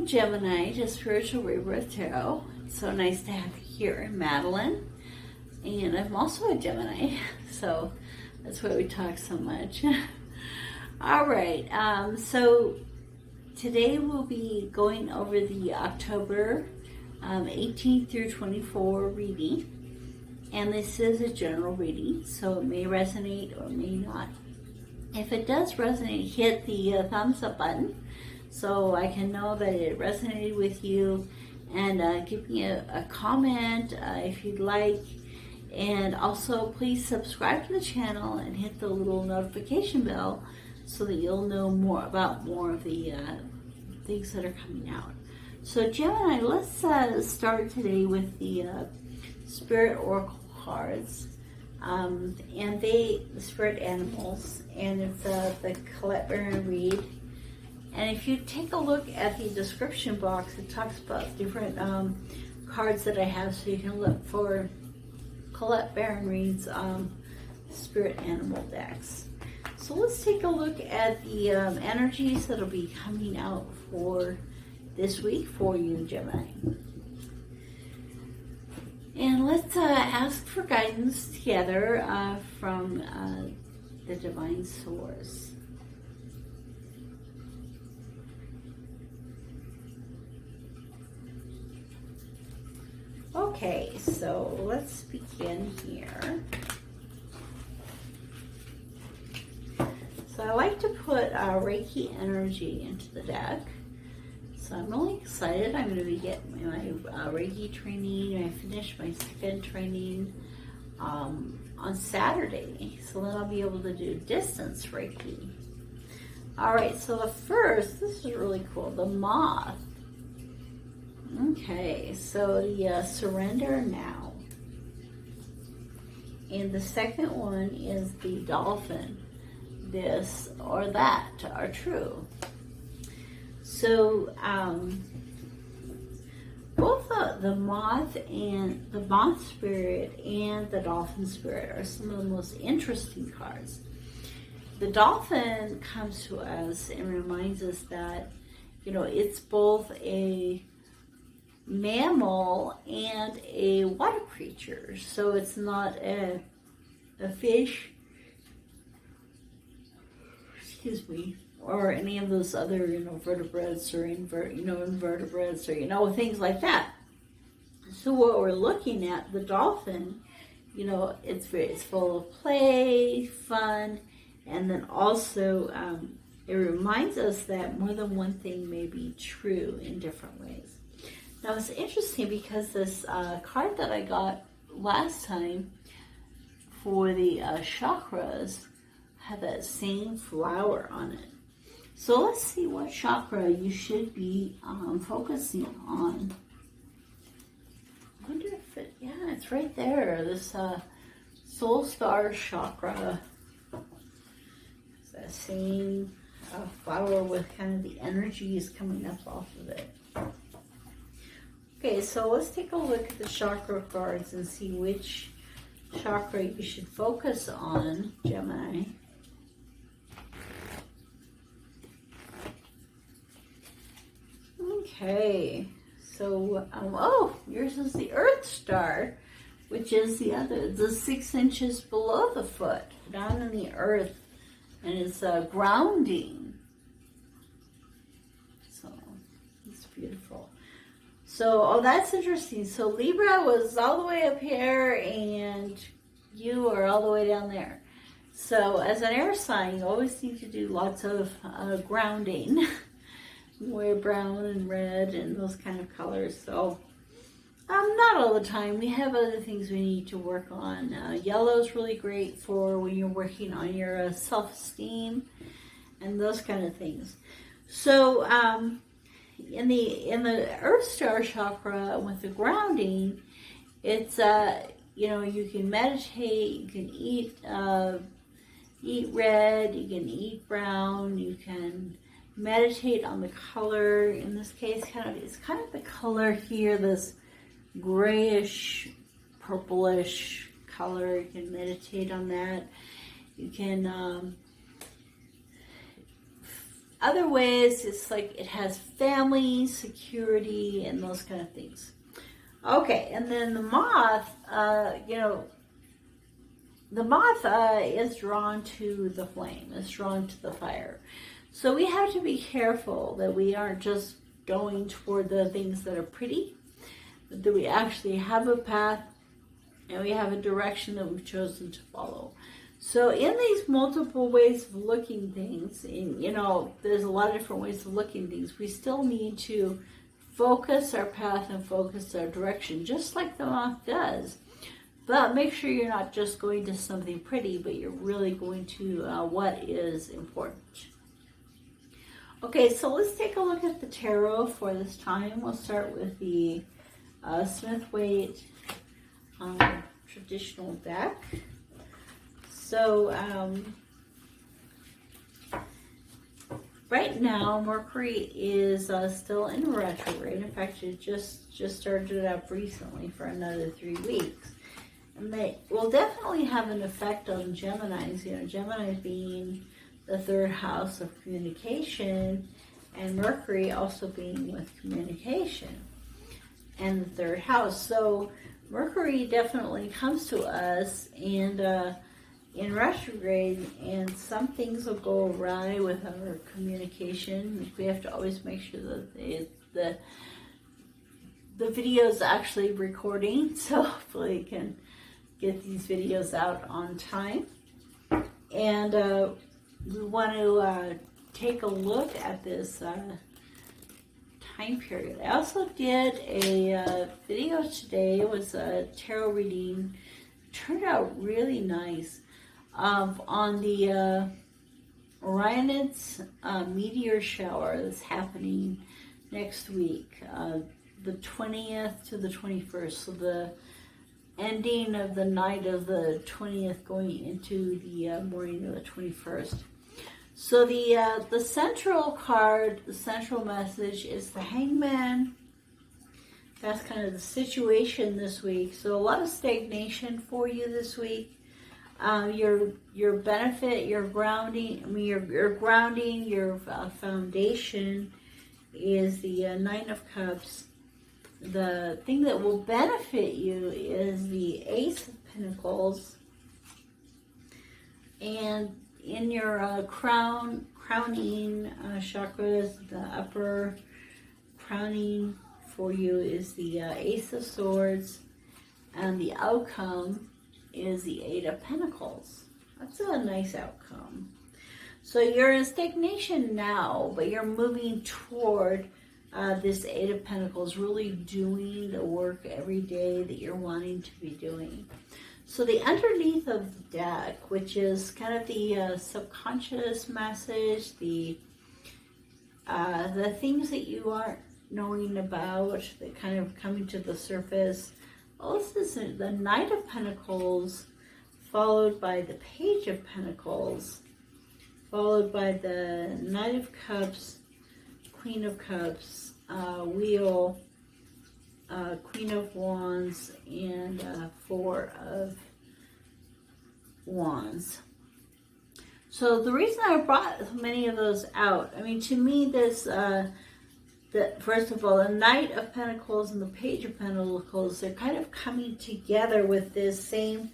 Welcome, Gemini, to Spiritual Rebirth Tarot. It's so nice to have you here in Madelyn. And I'm also a Gemini, so that's why we talk so much. All right, so today we'll be going over the October 18th through 24 reading. And this is a general reading, so it may resonate or may not. If it does resonate, hit the thumbs up button so I can know that it resonated with you, and give me a comment if you'd like. And also please subscribe to the channel and hit the little notification bell so that you'll know more about more of the things that are coming out. So Gemini, let's start today with the Spirit Oracle cards. And the spirit animals, and it's the Colette Baron-Reid. And if you take a look at the description box, it talks about different cards that I have, so you can look for Colette Baron-Reid's spirit animal decks. So let's take a look at the energies that'll be coming out for this week for you, Gemini. And let's ask for guidance together from the Divine Source. Okay, so let's begin here. So I like to put Reiki energy into the deck. So I'm really excited. I'm going to be getting my Reiki training. I finished my second training on Saturday. So then I'll be able to do distance Reiki. Alright, so the first, this is really cool, the moth. Okay, so the surrender now. And the second one is the dolphin. This or that are true. So both the moth and the moth spirit and the dolphin spirit are some of the most interesting cards. The dolphin comes to us and reminds us that, you know, it's both a mammal and a water creature. So it's not a fish, excuse me, or any of those other, you know, vertebrates or invertebrates, or, you know, things like that. So what we're looking at, the dolphin, you know, it's full of play, fun, and then also it reminds us that more than one thing may be true in different ways. Now it's interesting because this card that I got last time for the chakras had that same flower on it. So let's see what chakra you should be focusing on. I wonder if it, yeah, it's right there. This soul star chakra. It's that same flower with kind of the energies coming up off of it. Okay, so let's take a look at the chakra cards and see which chakra you should focus on, Gemini. Okay, so, oh, yours is the Earth Star, which is the 6 inches below the foot, down in the earth, and it's grounding. So, it's beautiful. So, oh, that's interesting. So, Libra was all the way up here, and you are all the way down there. So, as an air sign, you always need to do lots of grounding. Wear brown and red and those kind of colors. So not all the time. We have other things we need to work on. Yellow is really great for when you're working on your self-esteem and those kind of things. So in the Earth Star chakra with the grounding, it's you know, you can meditate, you can eat red, you can eat brown, you can meditate on the color. In this case, it's kind of the color here, this grayish, purplish color. You can meditate on that. You can other ways, it's like it has family, security, and those kind of things. Okay, and then the moth, you know, the moth is drawn to the flame, is drawn to the fire. So we have to be careful that we aren't just going toward the things that are pretty, but that we actually have a path and we have a direction that we've chosen to follow. So in these multiple ways of looking things, and you know, there's a lot of different ways of looking things, we still need to focus our path and focus our direction, just like the moth does. But make sure you're not just going to something pretty, but you're really going to what is important. Okay, so let's take a look at the tarot for this time. We'll start with the Smith-Waite traditional deck. So right now Mercury is still in retrograde. In fact, it just started up recently for another 3 weeks. And they will definitely have an effect on Geminis. You know, Gemini being the third house of communication, and Mercury also being with communication and the third house. So Mercury definitely comes to us and in retrograde, and some things will go awry with our communication. We have to always make sure that the video is actually recording, so hopefully you can get these videos out on time. And we want to take a look at this time period. I also did a video today. It was a tarot reading. Turned out really nice on the Orionids meteor shower that's happening next week, the 20th to the 21st. So the ending of the night of the 20th going into the morning of the 21st. So the central card, the central message is the Hangman. That's kind of the situation this week. So a lot of stagnation for you this week. Your benefit, your grounding, your grounding, your foundation is the Nine of Cups. The thing that will benefit you is the Ace of Pentacles. And in your crowning chakras, the upper crowning for you is the Ace of Swords, and the outcome is the Eight of Pentacles. That's a nice outcome. So you're in stagnation now, but you're moving toward this Eight of Pentacles, really doing the work every day that you're wanting to be doing. So the underneath of the deck, which is kind of the subconscious message, the things that you aren't knowing about, that kind of coming to the surface. Well, this is the Knight of Pentacles, followed by the Page of Pentacles, followed by the Knight of Cups, Queen of Cups, Wheel, Queen of Wands, and Four of Wands. So the reason I brought many of those out, I mean, to me, this, first of all, the Knight of Pentacles and the Page of Pentacles, they're kind of coming together with this same,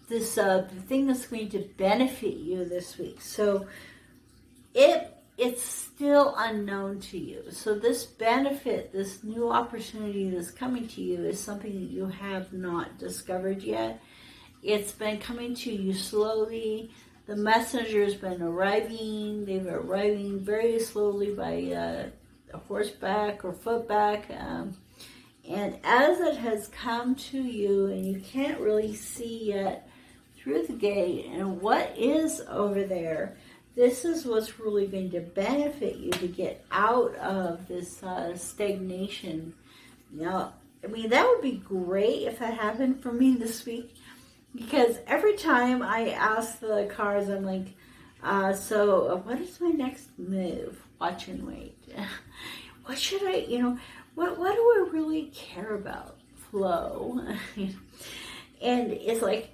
thing that's going to benefit you this week. So it's still unknown to you. So this benefit, this new opportunity that's coming to you is something that you have not discovered yet. It's been coming to you slowly. The messenger's been arriving. They've been arriving very slowly by horseback or footback. And as it has come to you, and you can't really see yet through the gate and what is over there, this is what's really going to benefit you to get out of this stagnation. Now, I mean, that would be great if that happened for me this week, because every time I ask the cards, I'm like, so what is my next move? Watch and wait. What should I, what do I really care about? Flow. And it's like,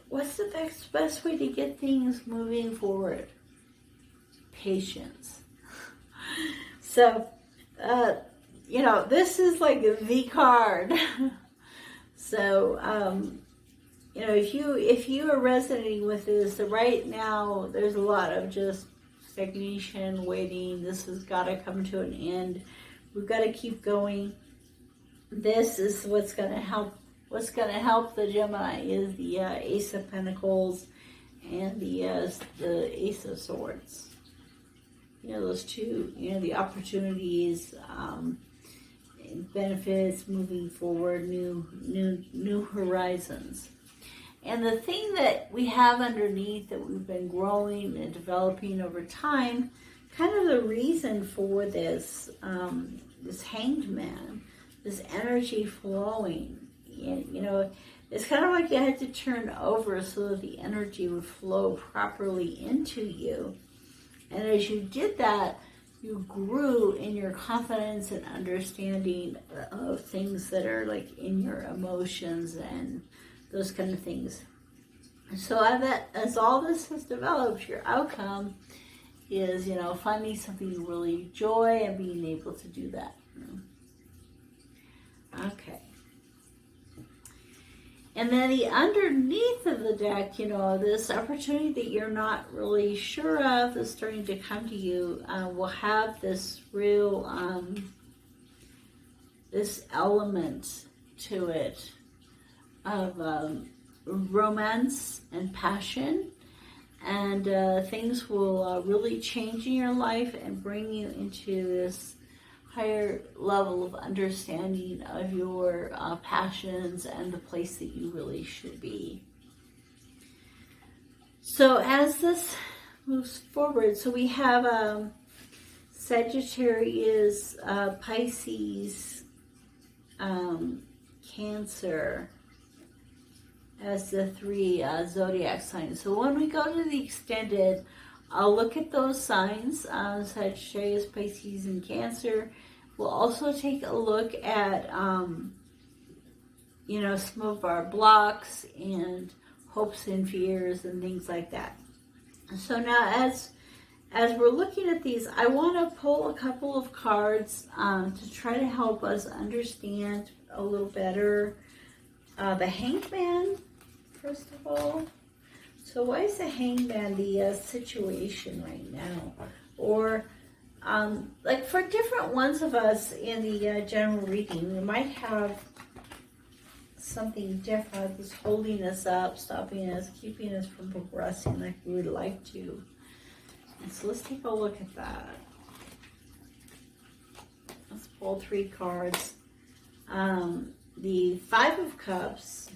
what's the best way to get things moving forward? patience. So, you know, this is like the card. So, you know, if you are resonating with this, so right now there's a lot of just stagnation, waiting. This has got to come to an end. We've got to keep going. This is what's going to help. What's going to help the Gemini is the Ace of Pentacles and the Ace of Swords. You know, those two, you know, the opportunities, benefits, moving forward, new horizons. And the thing that we have underneath that we've been growing and developing over time, kind of the reason for this, this Hanged Man, this energy flowing, you know, it's kind of like you had to turn over so that the energy would flow properly into you. And as you did that, you grew in your confidence and understanding of things that are like in your emotions and those kind of things. So as all this has developed, your outcome is, you know, finding something you really enjoy and being able to do that. Okay. And then the underneath of the deck, you know, this opportunity that you're not really sure of is starting to come to you, will have this real, this element to it of romance and passion. And things will really change in your life and bring you into this higher level of understanding of your passions and the place that you really should be. So as this moves forward, so we have Sagittarius, Pisces, Cancer as the three zodiac signs. So when we go to the extended, I'll look at those signs, Sagittarius, Pisces, and Cancer. We'll also take a look at, you know, some of our blocks and hopes and fears and things like that. So now as we're looking at these, I want to pull a couple of cards to try to help us understand a little better the Hanged Man, first of all. So why is the Hanged Man the situation right now? Or like for different ones of us in the general reading, we might have something different that's holding us up, stopping us, keeping us from progressing like we would like to. And so let's take a look at that. Let's pull three cards. The Five of Cups,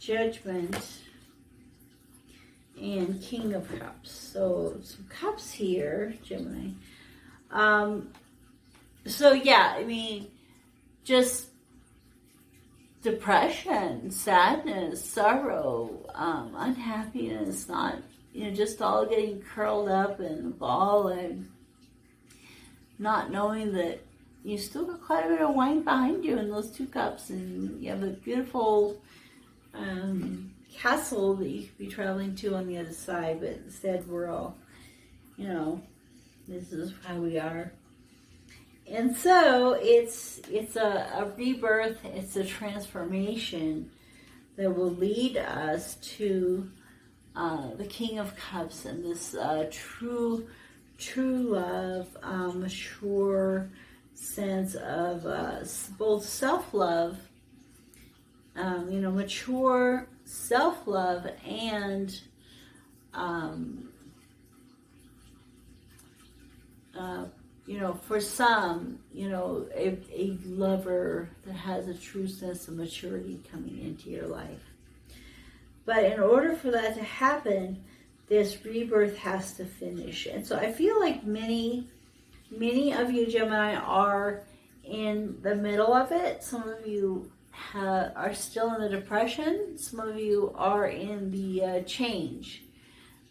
Judgment, and King of Cups. So some cups here, Gemini. So yeah, I mean, just depression, sadness, sorrow, unhappiness, not, you know, just all getting curled up in a ball and not knowing that you still got quite a bit of wine behind you in those two cups, and you have a beautiful castle that you could be traveling to on the other side, but instead we're all, you know, this is how we are. And so it's a rebirth, it's a transformation that will lead us to the King of Cups and this true love, mature sense of both self-love, you know, mature self-love and you know, for some, you know, a lover that has a true sense of maturity coming into your life. But in order for that to happen, this rebirth has to finish. And so I feel like many of you Gemini are in the middle of it. Some of you are still in the depression. Some of you are in the change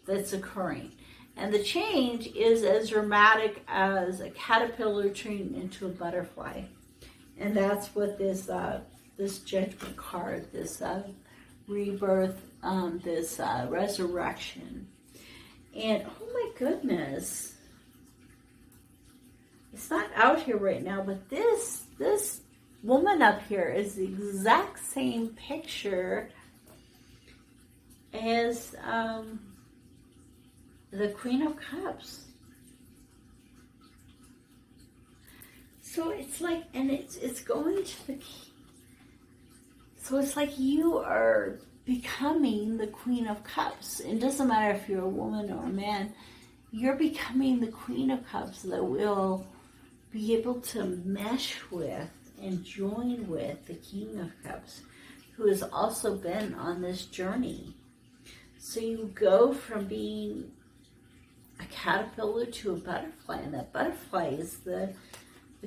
that's occurring. And the change is as dramatic as a caterpillar turning into a butterfly. And that's what this this Judgment card, this rebirth, this resurrection. And oh my goodness, it's not out here right now, but this woman up here is the exact same picture as the Queen of Cups. So it's like, and it's going to the, so it's like you are becoming the Queen of Cups. It doesn't matter if you're a woman or a man, you're becoming the Queen of Cups that will be able to mesh with and join with the King of Cups, who has also been on this journey. So you go from being a caterpillar to a butterfly, and that butterfly is the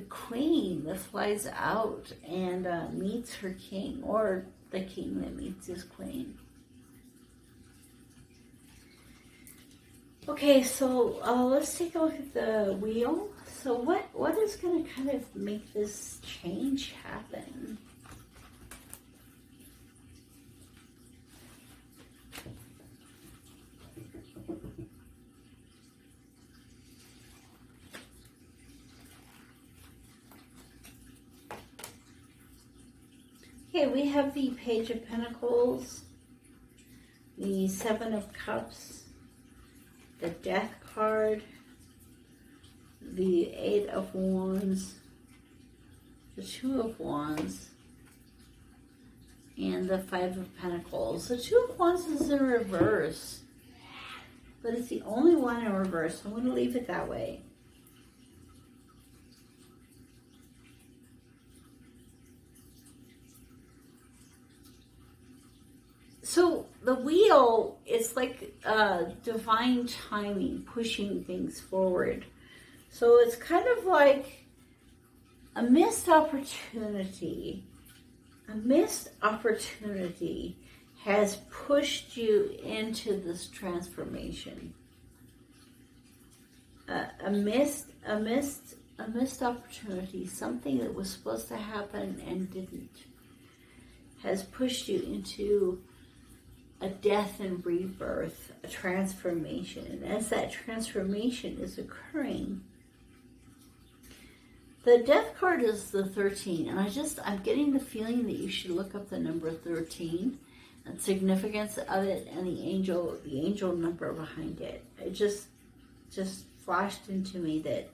queen that flies out and meets her king, or the king that meets his queen. Okay, so let's take a look at the wheel. So what is going to kind of make this change happen? Okay, we have the Page of Pentacles, the Seven of Cups, the Death card, the Eight of Wands, the Two of Wands, and the Five of Pentacles. The Two of Wands is in reverse, but it's the only one in reverse, so I'm going to leave it that way. So the wheel is like divine timing, pushing things forward. So it's kind of like a missed opportunity. A missed opportunity has pushed you into this transformation. A missed opportunity, something that was supposed to happen and didn't, has pushed you into a death and rebirth, a transformation. And as that transformation is occurring, the death card is the 13. And I'm getting the feeling that you should look up the number 13 and significance of it, and the angel number behind it. It just flashed into me that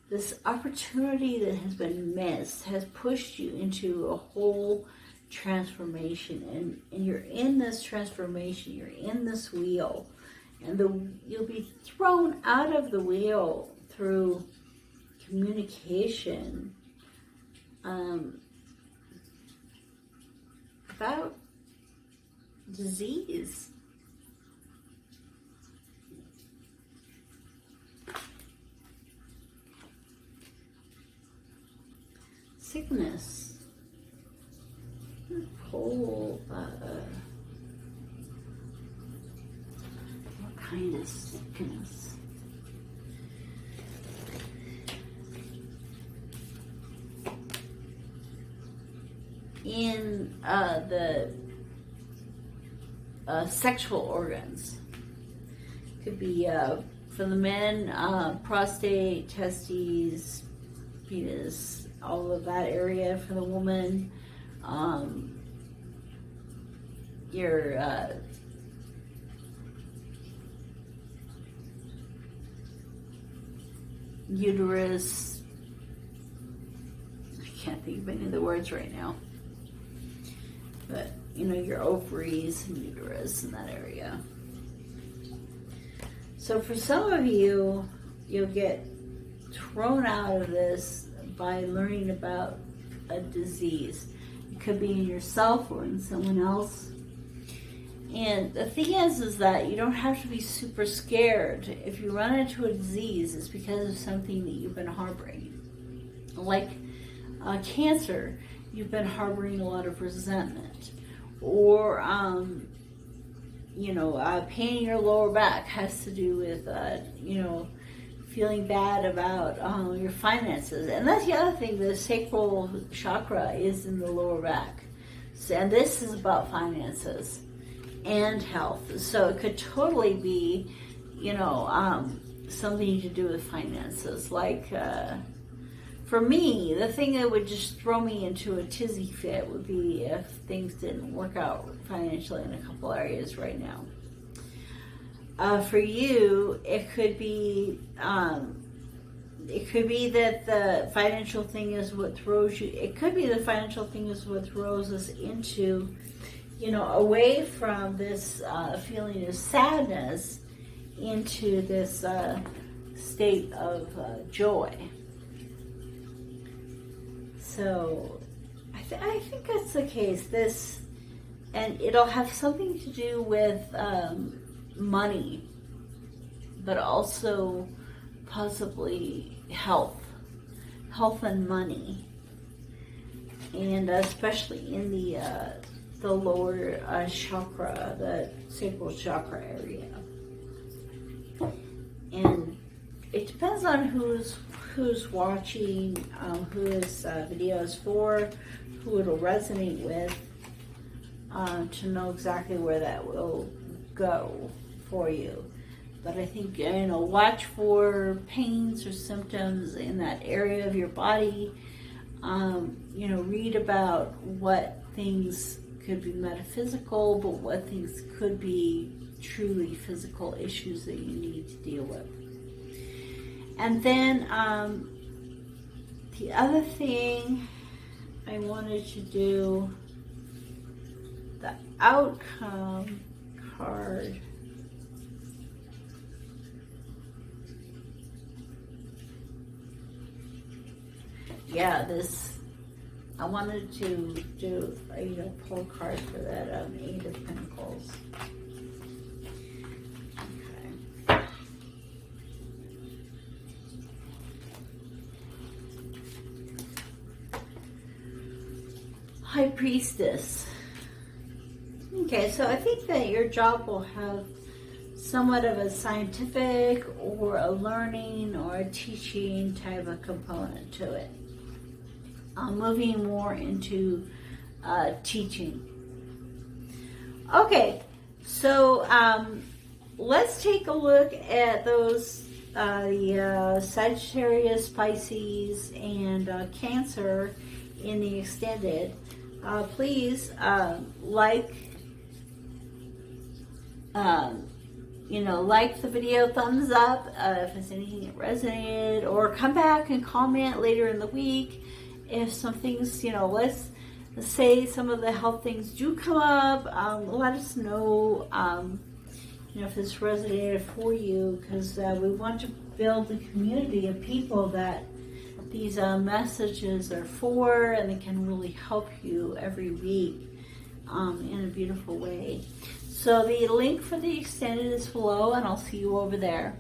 this opportunity that has been missed has pushed you into a whole transformation, and you're in this transformation, you're in this wheel, and you'll be thrown out of the wheel through communication about disease. Sickness. Whole, what kind of sickness? In the sexual organs. Could be for the men, prostate, testes, penis, all of that area. For the woman, your uterus. I can't think of any of the words right now, but your ovaries and uterus in that area. So for some of you, you'll get thrown out of this by learning about a disease. It could be in yourself or in someone else. And the thing is that you don't have to be super scared. If you run into a disease, it's because of something that you've been harboring. Like cancer, you've been harboring a lot of resentment. Or, pain in your lower back has to do with, feeling bad about your finances. And that's the other thing, the sacral chakra is in the lower back. So, and this is about finances. and health. So it could totally be, you know, something to do with finances. Like, for me, the thing that would just throw me into a tizzy fit would be if things didn't work out financially in a couple areas right now. For you, it could be that the financial thing is what throws you. It could be the financial thing is what throws us into, you know, away from this feeling of sadness into this state of joy. So I think that's the case. This, and it'll have something to do with money, but also possibly health and money, and especially in the lower chakra, the sacral chakra area. And it depends on who's watching, who this video is for, who it'll resonate with, to know exactly where that will go for you. But I think, you know, watch for pains or symptoms in that area of your body. You know, read about what things could be metaphysical, but what things could be truly physical issues that you need to deal with. And then the other thing I wanted to do, the outcome card. Yeah, this, I wanted to do, you know, pull a card for that Eight of Pentacles. Okay. High Priestess. Okay, so I think that your job will have somewhat of a scientific or a learning or a teaching type of component to it. Moving more into teaching. Okay, so let's take a look at those, the Sagittarius, Pisces, and Cancer in the extended. Please like the video, thumbs up if there's anything that resonated, or come back and comment later in the week if some things, you know, let's say some of the health things do come up. Let us know, you know, if this resonated for you, because we want to build a community of people that these messages are for, and they can really help you every week in a beautiful way. So the link for the extended is below, and I'll see you over there.